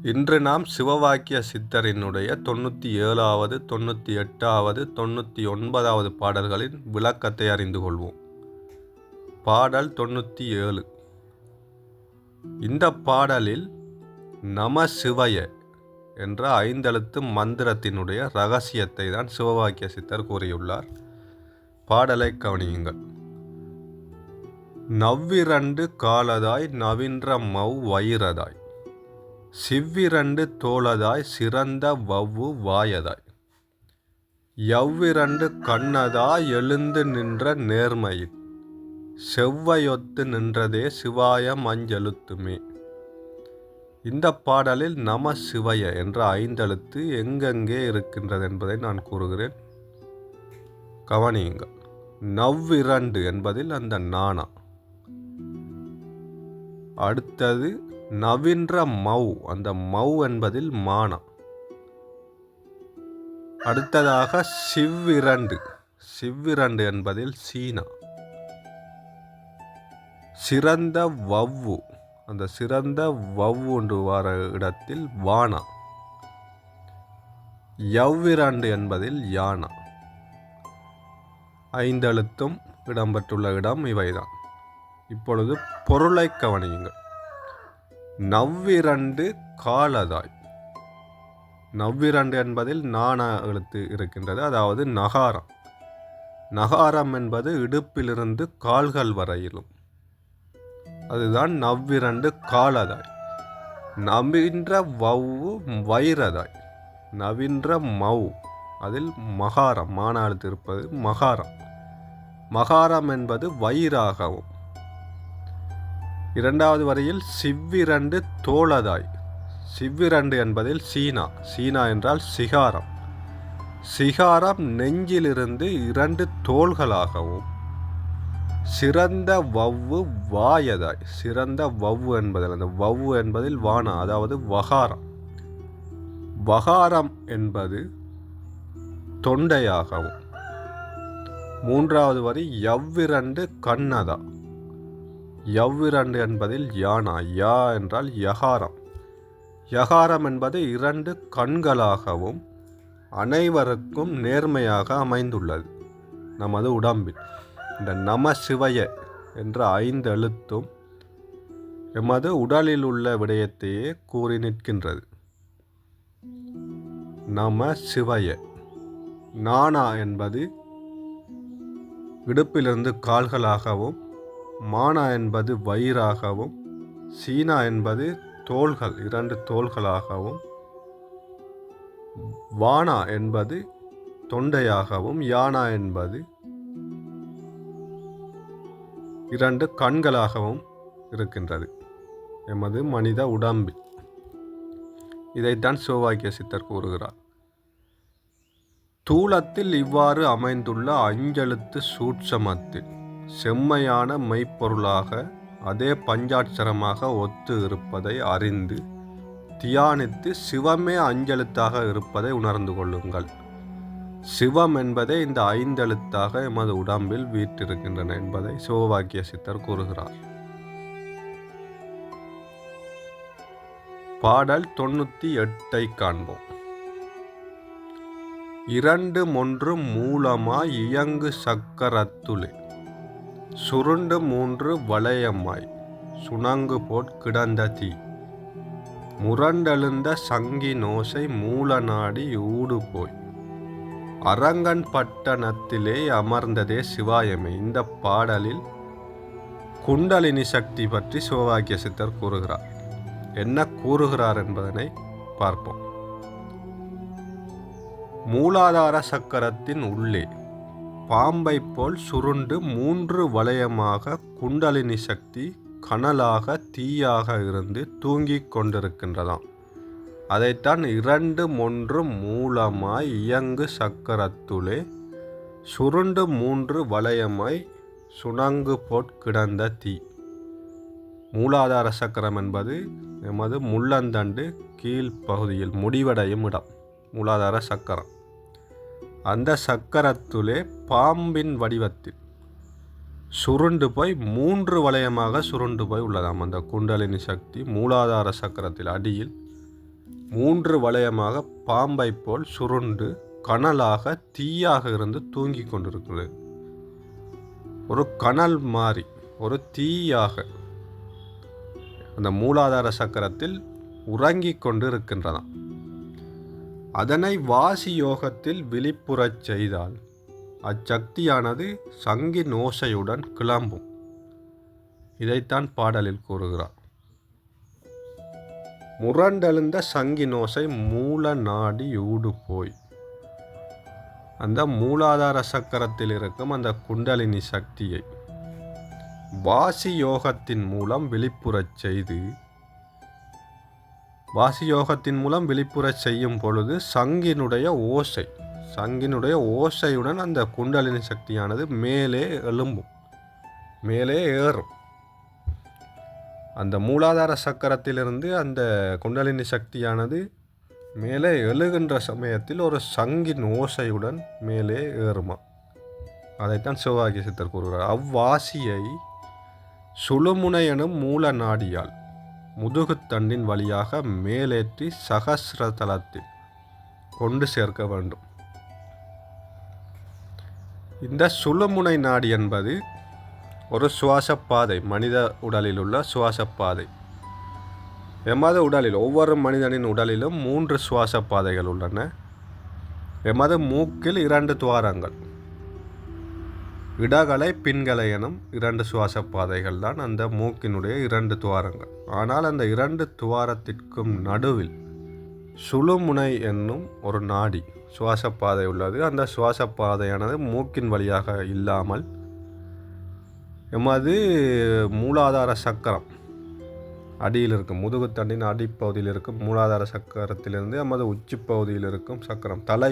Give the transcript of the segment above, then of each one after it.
இன்று நாம் சிவவாக்கிய சித்தரினுடைய 97வது 98வது 99வது பாடல்களின் விளக்கத்தை அறிந்து கொள்வோம். பாடல் 97. இந்த பாடலில் நம சிவய என்ற 5 எழுத்து மந்திரத்தினுடைய இரகசியத்தை தான் சிவவாக்கிய சித்தர் கூறியுள்ளார். பாடலை கவனியுங்கள். நவ்விரண்டு காலதாய் நவின்ற மவ் வயிரதாய் சிவ்விரண்டு தோளதாய் சிறந்த வவ்வு வாயதாய் எவ்விரண்டு கண்ணதாய் எழுந்து நின்ற நேர்மையில் செவ்வையொத்து நின்றதே சிவாய மஞ்செழுத்துமே. இந்த பாடலில் நம சிவய என்ற 5 எழுத்து எங்கெங்கே இருக்கின்றது என்பதை நான் கூறுகிறேன், கவனியுங்கள். நவ்விரண்டு என்பதில் அந்த நாணா, அடுத்தது நவின்ற மவ், அந்த மவ் என்பதில் மானா, அடுத்ததாக சிவ்விரண்டு, சிவ்விரண்டு என்பதில் சீனா, சிறந்த வவ்வு, அந்த சிறந்த வவ்வு ஒன்று வர இடத்தில் வானா, எவ்விரண்டு என்பதில் யானா. 5 எழுத்தும் இடம்பெற்றுள்ள இடம் இவைதான். இப்பொழுது பொருளை கவனியுங்கள். நவ்விரண்டு காலதாய், நவ்விரண்டு என்பதில் நாண எழுத்து இருக்கின்றது, அதாவது நகாரம். நகாரம் என்பது இடுப்பிலிருந்து கால்கள் வரையிலும், அதுதான் நவ்விரண்டு காலதாய். நவின்ற வவ்வு வைரதாய், நவின்ற மவ் அதில் மகாரம், மான எழுத்து இருப்பது மகாரம். மகாரம் என்பது வயிறாகவும். 2வது வரியில் சிவ்விரண்டு தோளதாய், சிவ்விரண்டு என்பதில் சீனா, சீனா என்றால் சிகாரம். சிகாரம் நெஞ்சிலிருந்து 2 தோள்களாகவும். சிறந்த வவ்வு வாயதாய், சிறந்த வவ்வு என்பதில், அந்த வவ்வு என்பதில் வானா, அதாவது வகாரம். வகாரம் என்பது தொண்டையாகவும். 3வது வரி எவ்விரண்டு கண்ணதா, எவ்விரண்டு என்பதில் யானா, யா என்றால் யகாரம். யகாரம் என்பது 2 கண்களாகவும் அனைவருக்கும் நேர்மையாக அமைந்துள்ளது நமது உடம்பில். இந்த நம சிவய என்ற 5 எழுத்தும் எமது உடலில் உள்ள விடயத்தையே கூறி நிற்கின்றது. நம சிவய. நானா என்பது இடுப்பிலிருந்து கால்களாகவும், மானா என்பது வயிறாகவும், சீனா என்பது தோள்கள், 2 தோள்களாகவும், வானா என்பது தொண்டையாகவும், யானா என்பது 2 கண்களாகவும் இருக்கின்றது எமது மனித உடம்பில். இதைத்தான் சிவவாக்கிய சித்தர் கூறுகிறார். தூலத்தில் இவ்வாறு அமைந்துள்ள 5 எழுத்து சூட்சமத்தில் செம்மையான மெய்ப்பொருளாக அதே பஞ்சாட்சரமாக ஒத்து இருப்பதை அறிந்து தியானித்து சிவமே 5 எழுத்தாக இருப்பதை உணர்ந்து கொள்ளுங்கள். சிவம் என்பதே இந்த 5 எழுத்தாக எமது உடம்பில் வீற்றிருக்கின்றன என்பதை சிவவாக்கிய சித்தர் கூறுகிறார். பாடல் 98 காண்போம். 2 1 மூலமாய் இயங்கு சக்கரத்துளே சுருண்டு 3 வளையமாய் சுணங்கு போட் கிடந்த தீ முரண்டெழுந்த சங்கி நோசை மூல நாடி ஊடு போய் அரங்கன் பட்டணத்திலே அமர்ந்ததே சிவாயமே. இந்த பாடலில் குண்டலினி சக்தி பற்றி சிவவாக்கிய சித்தர் கூறுகிறார். என்ன கூறுகிறார் என்பதனை பார்ப்போம். மூலாதார சக்கரத்தின் உள்ளே பாம்பை போல் சுருண்டு 3 வளையமாக குண்டலினி சக்தி கனலாக தீயாக இருந்து தூங்கிக் கொண்டிருக்கின்றதாம். அதைத்தான் 2 1 மூலமாய் இயங்கு சக்கரத்துளே சுருண்டு 3 வளையமாய் சுணங்கு போட் கிடந்த தீ. மூலாதார சக்கரம் என்பது எமது முள்ளந்தண்டு கீழ்ப்பகுதியில் முடிவடையும் இடம், மூலாதார சக்கரம். அந்த சக்கரத்துளே பாம்பின் வடிவத்தில் சுருண்டு போய் 3 வளையமாக சுருண்டு போய் உள்ளதாம். அந்த குண்டலினி சக்தி மூலாதார சக்கரத்தில் அடியில் 3 வளையமாக பாம்பை போல் சுருண்டு கனலாக தீயாக இருந்து தூங்கி கொண்டிருக்கிறது. ஒரு கனல் மாறி ஒரு தீயாக அந்த மூலாதார சக்கரத்தில் உறங்கிக் கொண்டு இருக்கின்றன. அதனை வாசி யோகத்தில் விழிப்புறச் செய்தால் அச்சக்தியானது சங்கின் ஓசையுடன் கிளம்பும். இதைத்தான் பாடலில் கூறுகிறார். முரண்டெழுந்த சங்கின் ஓசை மூல நாடி ஊடு போய், அந்த மூலாதார சக்கரத்தில் இருக்கும் அந்த குண்டலினி சக்தியை வாசி யோகத்தின் மூலம் விழிப்புறச் செய்து, வாசி யோகத்தின் மூலம் விழிப்புறச் செய்யும் பொழுது சங்கினுடைய ஓசையுடன் அந்த குண்டலினி சக்தியானது மேலே எழும்பும், மேலே ஏறும். அந்த மூலாதார சக்கரத்திலிருந்து அந்த குண்டலினி சக்தியானது மேலே எழுகின்ற சமயத்தில் ஒரு சங்கின் ஓசையுடன் மேலே ஏறுமா. அதைத்தான் சிவவாக்கிய சித்தர் கூறுகிறார். அவ்வாசியை சுழுமுனை எனும் மூல நாடியால் முதுகுத்தண்டின் வழியாக மேலேற்றி சகசிரதலத்தில் கொண்டு சேர்க்க வேண்டும். இந்த சுழுமுனை நாடி என்பது ஒரு சுவாசப்பாதை, மனித உடலில் உள்ள சுவாசப்பாதை. எமது உடலில் ஒவ்வொரு மனிதனின் உடலிலும் 3 சுவாசப்பாதைகள் உள்ளன. எமது மூக்கில் 2 துவாரங்கள், இடகலை பின்கலை எனும் 2 சுவாசப்பாதைகள் தான் அந்த மூக்கினுடைய 2 துவாரங்கள். ஆனால் அந்த 2 துவாரத்திற்கும் நடுவில் சுழுமுனை என்னும் ஒரு நாடி சுவாசப்பாதை உள்ளது. அந்த சுவாசப்பாதையானது மூக்கின் வழியாக இல்லாமல் எமது மூலாதார சக்கரம் அடியில் இருக்கும், முதுகுத்தண்டின் அடிப்பகுதியில் இருக்கும் மூலாதார சக்கரத்திலிருந்து எமது உச்சி பகுதியில் இருக்கும் சக்கரம், தலை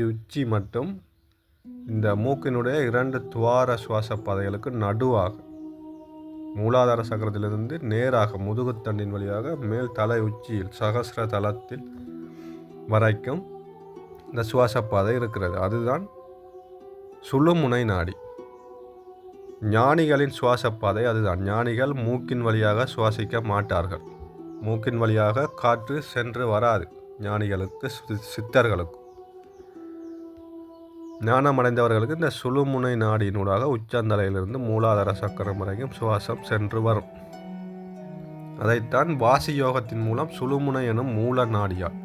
உச்சி மட்டும் இந்த மூக்கினுடைய 2 துவார சுவாசப்பாதைகளுக்கு நடுவாக மூலாதார சக்கரத்திலிருந்து நேராக முதுகுத்தண்டின் வழியாக மேல் தலை உச்சியில் சகசிர தலத்தில் வரைக்கும் இந்த சுவாசப்பாதை இருக்கிறது. அதுதான் சுழுமுனை நாடி. ஞானிகளின் சுவாசப்பாதை அதுதான். ஞானிகள் மூக்கின் வழியாக சுவாசிக்க மாட்டார்கள். மூக்கின் வழியாக காற்று சென்று வராது ஞானிகளுக்கு, சித்தர்களுக்கு. ஞானமடைந்தவர்களுக்கு இந்த சுழுமுனை நாடியினூடாக உச்சந்தலையிலிருந்து மூலாதார சக்கரம் வரைக்கும் சுவாசம் சென்று வரும். அதைத்தான் வாசி யோகத்தின் மூலம் சுழுமுனை எனும் மூல நாடியால்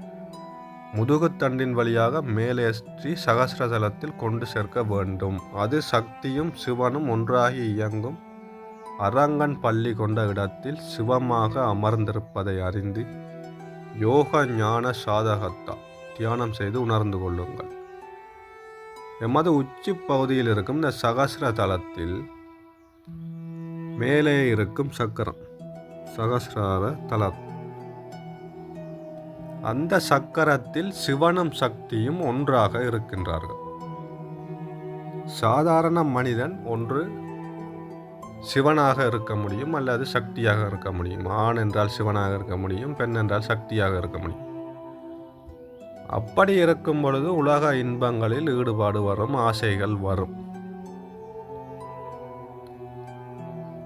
முதுகுத்தண்டின் வழியாக மேலேற்றி சகசிரதலத்தில் கொண்டு சேர்க்க வேண்டும். அது சக்தியும் சிவனும் ஒன்றாகி இயங்கும் அரங்கன் பள்ளி கொண்ட இடத்தில் சிவமாக அமர்ந்திருப்பதை அறிந்து யோக ஞான சாதகத்தால் தியானம் செய்து உணர்ந்து கொள்ளுங்கள். எமது உச்சி பகுதியில் இருக்கும் இந்த சகசிர தலத்தில் மேலே இருக்கும் சக்கரம், சகசிரார தலம், அந்த சக்கரத்தில் சிவனும் சக்தியும் ஒன்றாக இருக்கின்றார்கள். சாதாரண மனிதன் ஒன்று சிவனாக இருக்க முடியும் அல்லது சக்தியாக இருக்க முடியும். ஆண் என்றால் சிவனாக இருக்க முடியும், பெண் என்றால் சக்தியாக இருக்க முடியும். அப்படி இருக்கும் பொழுது உலக இன்பங்களில் ஈடுபாடு வரும், ஆசைகள் வரும்.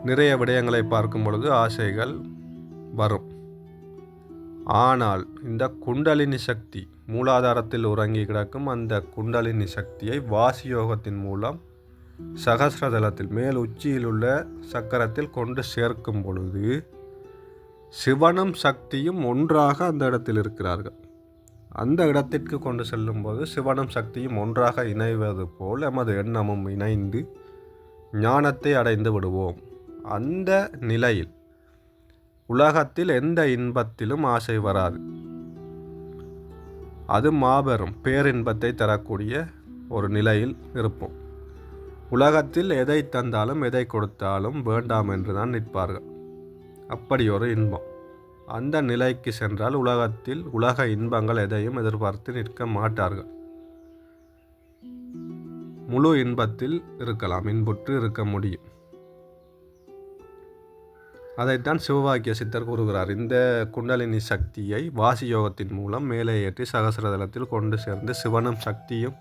நிறைய விடயங்களை பார்க்கும் பொழுது ஆசைகள் வரும். ஆனால் இந்த குண்டலினி சக்தி மூலாதாரத்தில் உறங்கி கிடக்கும் அந்த குண்டலினி சக்தியை வாசியோகத்தின் மூலம் சகசிரதலத்தில் மேல் உச்சியில் உள்ள சக்கரத்தில் கொண்டு சேர்க்கும் பொழுது சிவனும் சக்தியும் ஒன்றாக அந்த இடத்தில் இருக்கிறார்கள். அந்த இடத்திற்கு கொண்டு செல்லும்போது சிவனும் சக்தியும் ஒன்றாக இணைவது போல் எமது எண்ணமும் இணைந்து ஞானத்தை அடைந்து விடுவோம். அந்த நிலையில் உலகத்தில் எந்த இன்பத்திலும் ஆசை வராது. அது மாபெரும் பேரின்பத்தை தரக்கூடிய ஒரு நிலையில் இருப்போம். உலகத்தில் எதை தந்தாலும் எதை கொடுத்தாலும் வேண்டாம் என்று தான் நிற்பார்கள். அப்படி ஒரு இன்பம். அந்த நிலைக்கு சென்றால் உலகத்தில் உலக இன்பங்கள் எதையும் எதிர்பார்த்து நிற்க மாட்டார்கள். முழு இன்பத்தில் இருக்கலாம், இன்புற்று இருக்க முடியும். அதைத்தான் சிவவாக்கிய சித்தர் கூறுகிறார். இந்த குண்டலினி சக்தியை வாசியோகத்தின் மூலம் மேலே ஏற்றி சகசிரதலத்தில் கொண்டு சேர்ந்து சிவனும் சக்தியும்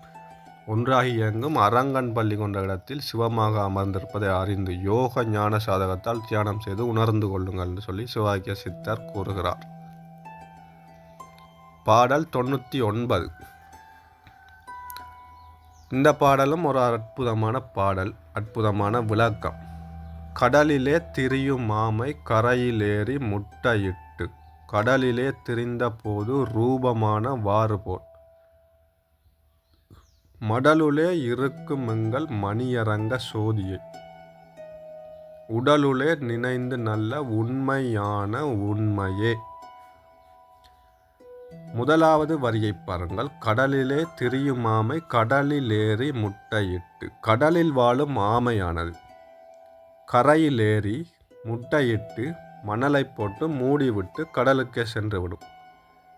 ஒன்றாகி இயங்கும் அரங்கன் பள்ளி கொண்ட இடத்தில் சிவமாக அமர்ந்திருப்பதை அறிந்து யோக ஞான சாதகத்தால் தியானம் செய்து உணர்ந்து கொள்ளுங்கள் என்று சொல்லி சிவவாக்கிய சித்தர் கூறுகிறார். பாடல் 99. இந்த பாடலும் ஒரு அற்புதமான பாடல், அற்புதமான விளக்கம். கடலிலே திரியும் ஆமை கரையிலேறி முட்டையிட்டு, கடலிலே திரிந்த போது ரூபமான வாறுபோல், மடலுளே இருக்கும் எங்கள் மணியரங்க சோதியை, உடலுளே நினைந்து நல்ல உண்மையான உண்மையே. முதலாவது வரியை பாருங்கள். கடலிலே திரியும் ஆமை கடலிலேறி முட்டையிட்டு. கடலில் வாழும் ஆமையானது கரையிலேறி முட்டையிட்டு மணலை போட்டு மூடிவிட்டு கடலுக்கே சென்றுவிடும்.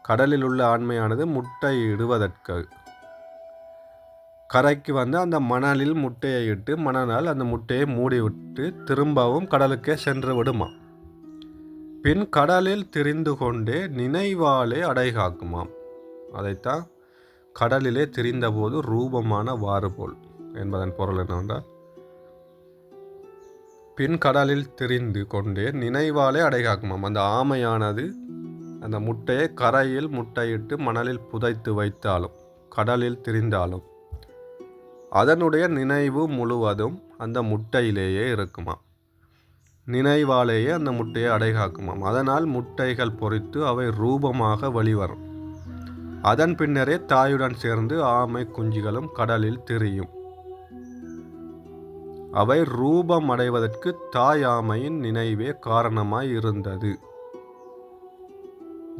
கடலில் உள்ள ஆண்மையானது முட்டையிடுவதற்கு கரைக்கு வந்து அந்த மணலில் முட்டையை இட்டு மணலால் அந்த முட்டையை மூடிவிட்டு திரும்பவும் கடலுக்கே சென்று விடுமா. பின் கடலில் திரிந்து கொண்டே நினைவாலே அடைகாக்குமாம். அதைத்தான் கடலிலே திரிந்தபோது ரூபமான வாறுபோல் என்பதன் பொருள் என்னவென்றால், பின் கடலில் திரிந்து கொண்டே நினைவாலே அடைகாக்குமாம். அந்த ஆமையானது அந்த முட்டையை கரையில் முட்டையிட்டு மணலில் புதைத்து வைத்தாலும் கடலில் திரிந்தாலும் அதனுடைய நினைவு முழுவதும் அந்த முட்டையிலேயே இருக்குமாம். நினைவாலேயே அந்த முட்டையை அடைகாக்குமாம். அதனால் முட்டைகள் பொறித்து அவை ரூபமாக வெளிவரும். அதன் பின்னரே தாயுடன் சேர்ந்து ஆமை குஞ்சுகளும் கடலில் திரியும். அவை ரூபம் அடைவதற்கு தாய் ஆமையின் நினைவே காரணமாய் இருந்தது.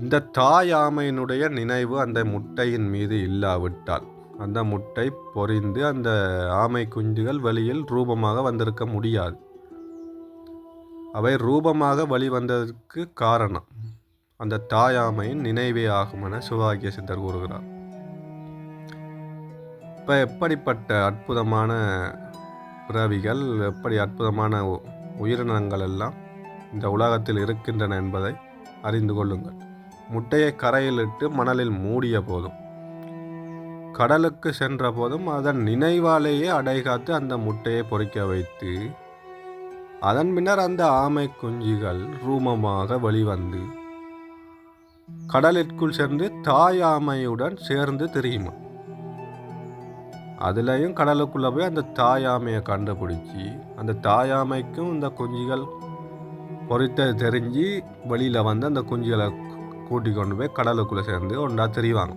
இந்த தாய் ஆமையினுடைய நினைவு அந்த முட்டையின் மீது இல்லாவிட்டால் அந்த முட்டை பொறிந்து அந்த ஆமை குஞ்சுகள் வெளியில் ரூபமாக வந்திருக்க முடியாது. அவை ரூபமாக வெளிவந்ததற்கு காரணம் அந்த தாயாமையின் நினைவே ஆகும் என சிவவாக்கிய சித்தர் கூறுகிறார். இப்போ எப்படிப்பட்ட அற்புதமான பிறவிகள், எப்படி அற்புதமான உயிரினங்கள் எல்லாம் இந்த உலகத்தில் இருக்கின்றன என்பதை அறிந்து கொள்ளுங்கள். முட்டையை கரையில் இட்டு மணலில் மூடிய போதும், கடலுக்கு சென்ற போதும் அதன் நினைவாலேயே அடைகாத்து அந்த முட்டையை பொறிக்க வைத்து அதன் பின்னர் அந்த ஆமை குஞ்சுகள் ரூபமாக வெளிவந்து கடலிற்குள் சென்று தாய் ஆமையுடன் சேர்ந்து திரியுமா. அதுலேயும் கடலுக்குள்ள போய் அந்த தாய் ஆமையை கண்டுபிடிச்சி அந்த தாய் ஆமைக்கும் இந்த குஞ்சுகள் பொறித்தது தெரிஞ்சு வெளியில் வந்து அந்த குஞ்சுகளை கூட்டி கொண்டு போய் கடலுக்குள்ளே சேர்ந்து ஒன்றா திரிவாங்க.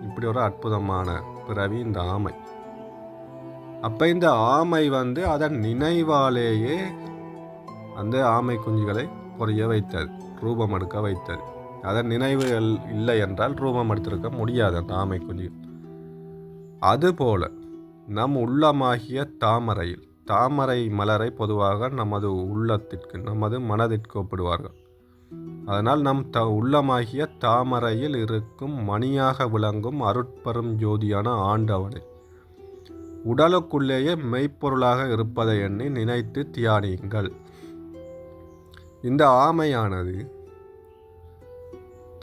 இப்படி ஒரு அற்புதமான பிறவி இந்த ஆமை. அப்போ இந்த ஆமை வந்து அதன் நினைவாலேயே அந்த ஆமை குஞ்சுகளை பொரிய வைத்தது, ரூபம் எடுக்க வைத்தது. அதன் நினைவுகள் இல்லை என்றால் ரூபம் எடுத்திருக்க முடியாது அந்த ஆமை குஞ்சு. அதுபோல நம் உள்ளமாகிய தாமரையில், தாமரை மலரை பொதுவாக நமது உள்ளத்திற்கு, நமது மனதிற்கு ஒப்பிடுவார்கள். அதனால் நம் உள்ளமாகிய தாமரையில் இருக்கும் மணியாக விளங்கும் அருட்பெரும் ஜோதியான ஆண்டவனை உடலுக்குள்ளேயே மெய்ப்பொருளாக இருப்பதை எண்ணி நினைத்து தியானியுங்கள். இந்த ஆமையானது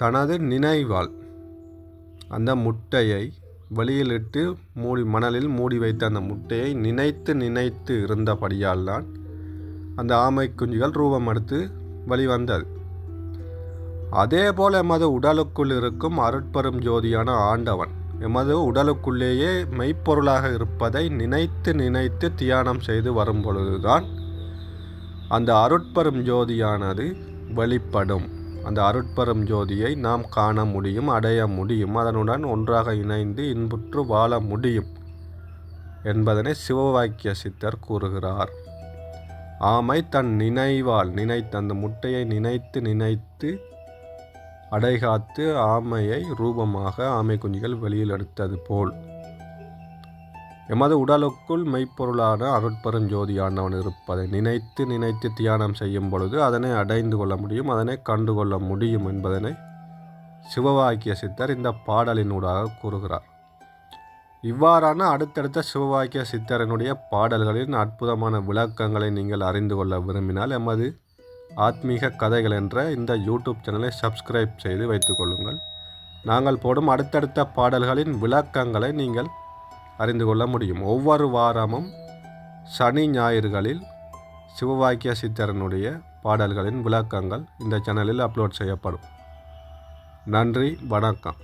தனது நினைவால் அந்த முட்டையை வெளியிலிட்டு மணலில் மூடி வைத்த அந்த முட்டையை நினைத்து இருந்தபடியால் தான் அந்த ஆமை குஞ்சுகள் ரூபம் எடுத்து வெளிவந்தது. அதே போல் எமது உடலுக்குள் இருக்கும் அருட்பெரும் ஜோதியான ஆண்டவன் எமது உடலுக்குள்ளேயே மெய்ப்பொருளாக இருப்பதை நினைத்து தியானம் செய்து வரும் பொழுதுதான் அந்த அருட்பெரும் ஜோதியானது வெளிப்படும். அந்த அருட்பெரும் ஜோதியை நாம் காண முடியும், அடைய முடியும், அதனுடன் ஒன்றாக இணைந்து இன்புற்று வாழ முடியும் என்பதனை சிவவாக்கிய சித்தர் கூறுகிறார். ஆமை தன் நினைவால் அந்த முட்டையை நினைத்து அடைகாத்து ஆமையை ரூபமாக ஆமை குஞ்சுகள் வெளியில் எடுத்தது போல் எமது உடலுக்குள் மெய்ப்பொருளான அருட்பெருஞ்சோதியானவன் இருப்பதை நினைத்து தியானம் செய்யும் பொழுது அதனை அடைந்து கொள்ள முடியும், அதனை கண்டு கொள்ள முடியும் என்பதனை சிவவாக்கிய சித்தர் இந்த பாடலினூடாக கூறுகிறார். இவ்வாறான அடுத்தடுத்த சிவவாக்கிய சித்தரனுடைய பாடல்களின் அற்புதமான விளக்கங்களை நீங்கள் அறிந்து கொள்ள விரும்பினால் எமது ஆத்மீக கதைகள் என்ற இந்த யூடியூப் சேனலை சப்ஸ்கிரைப் செய்து வைத்துக்கொள்ளுங்கள். நாங்கள் போடும் அடுத்தடுத்த பாடல்களின் விளக்கங்களை நீங்கள் அறிந்து கொள்ள முடியும். ஒவ்வொரு வாரமும் சனி ஞாயிறுகளில் சிவவாக்கிய சித்தரனுடைய பாடல்களின் விளக்கங்கள் இந்த சேனலில் அப்லோட் செய்யப்படும். நன்றி, வணக்கம்.